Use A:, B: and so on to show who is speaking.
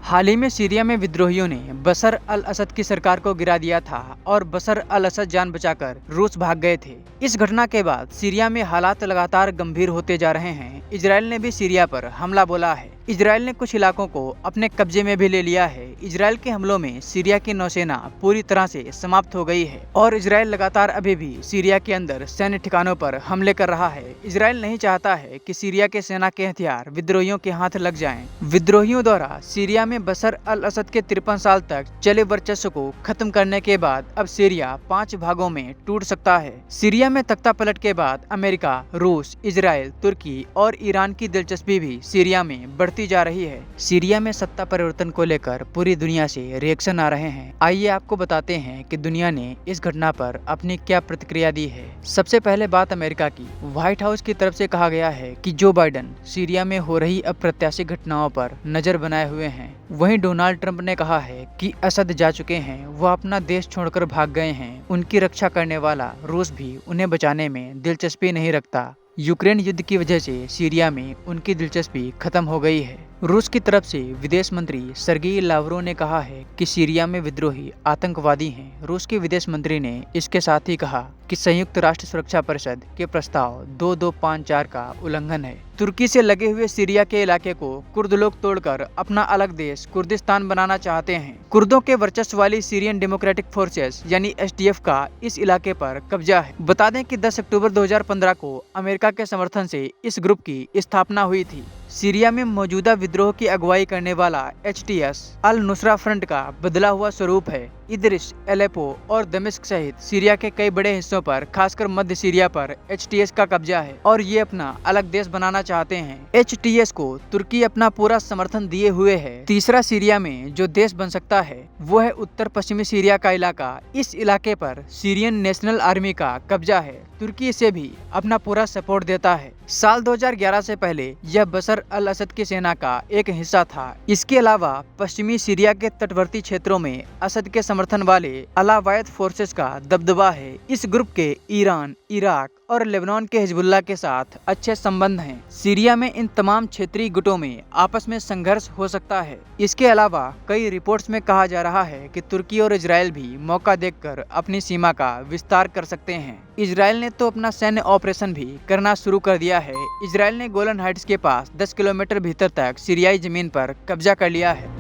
A: हाल ही में सीरिया में विद्रोहियों ने बशर अल असद की सरकार को गिरा दिया था और बशर अल असद जान बचाकर रूस भाग गए थे। इस घटना के बाद सीरिया में हालात लगातार गंभीर होते जा रहे हैं। इजराइल ने भी सीरिया पर हमला बोला है। इजराइल ने कुछ इलाकों को अपने कब्जे में भी ले लिया है। इजराइल के हमलों में सीरिया की नौसेना पूरी तरह से समाप्त हो गई है और इजराइल लगातार अभी भी सीरिया के अंदर सैन्य ठिकानों पर हमले कर रहा है। इजराइल नहीं चाहता है कि सीरिया के सेना के हथियार विद्रोहियों के हाथ लग जाएं। विद्रोहियों द्वारा सीरिया में बशर अल असद के 53 साल तक चले वर्चस्व को खत्म करने के बाद अब सीरिया 5 भागों में टूट सकता है। सीरिया में तख्ता पलट के बाद अमेरिका, रूस, इजराइल, तुर्की और ईरान की दिलचस्पी भी सीरिया में बढ़ती जा रही है। सीरिया में सत्ता परिवर्तन को लेकर पूरी दुनिया से रिएक्शन आ रहे हैं। आइए आपको बताते हैं कि दुनिया ने इस घटना पर अपनी क्या प्रतिक्रिया दी है। सबसे पहले बात अमेरिका की। व्हाइट हाउस की तरफ से कहा गया है कि जो बाइडेन सीरिया में हो रही अप्रत्याशित घटनाओं पर नजर बनाए हुए हैं। वहीं डोनाल्ड ट्रंप ने कहा है कि असद जा चुके हैं, वह अपना देश छोड़कर भाग गए हैं। उनकी रक्षा करने वाला रूस भी उन्हें बचाने में दिलचस्पी नहीं रखता। यूक्रेन युद्ध की वजह से सीरिया में उनकी दिलचस्पी खत्म हो गई है। रूस की तरफ से विदेश मंत्री सर्गेई लावरोव ने कहा है कि सीरिया में विद्रोही आतंकवादी हैं। रूस के विदेश मंत्री ने इसके साथ ही कहा कि संयुक्त राष्ट्र सुरक्षा परिषद के प्रस्ताव 2254 का उल्लंघन है। तुर्की से लगे हुए सीरिया के इलाके को कुर्द लोग तोड़कर अपना अलग देश कुर्दिस्तान बनाना चाहते हैं। कुर्दों के वर्चस्व वाली सीरियन डेमोक्रेटिक फोर्सेस यानी एसडीएफ का इस इलाके पर कब्जा है। बता दें कि 10 अक्टूबर 2015 को अमेरिका के समर्थन से इस ग्रुप की स्थापना हुई थी। सीरिया में मौजूदा विद्रोह की अगुवाई करने वाला एचटीएस अल नुसरा फ्रंट का बदला हुआ स्वरूप है। इदरिस, एलेपो और दमिश्क सहित सीरिया के कई बड़े हिस्सों पर, खासकर मध्य सीरिया पर एचटीएस का कब्जा है और ये अपना अलग देश बनाना चाहते हैं। एचटीएस को तुर्की अपना पूरा समर्थन दिए हुए है। तीसरा सीरिया में जो देश बन सकता है वो है उत्तर पश्चिमी सीरिया का इलाका। इस इलाके पर सीरियन नेशनल आर्मी का कब्जा है। तुर्की इसे भी अपना पूरा सपोर्ट देता है। साल 2011 से पहले यह बशर अल असद की सेना का एक हिस्सा था। इसके अलावा पश्चिमी सीरिया के तटवर्ती क्षेत्रों में असद के समर्थन वाले अलावायत फोर्सेस का दबदबा है। इस ग्रुप के ईरान, इराक और लेबनान के हिजबुल्लाह के साथ अच्छे संबंध हैं। सीरिया में इन तमाम क्षेत्रीय गुटों में आपस में संघर्ष हो सकता है। इसके अलावा कई रिपोर्ट्स में कहा जा रहा है कि तुर्की और इजराइल भी मौका देखकर अपनी सीमा का विस्तार कर सकते हैं। इजराइल ने तो अपना सैन्य ऑपरेशन भी करना शुरू कर दिया है। इजराइल ने गोलन हाइट्स के पास 10 किलोमीटर भीतर तक सीरियाई जमीन पर कब्जा कर लिया है।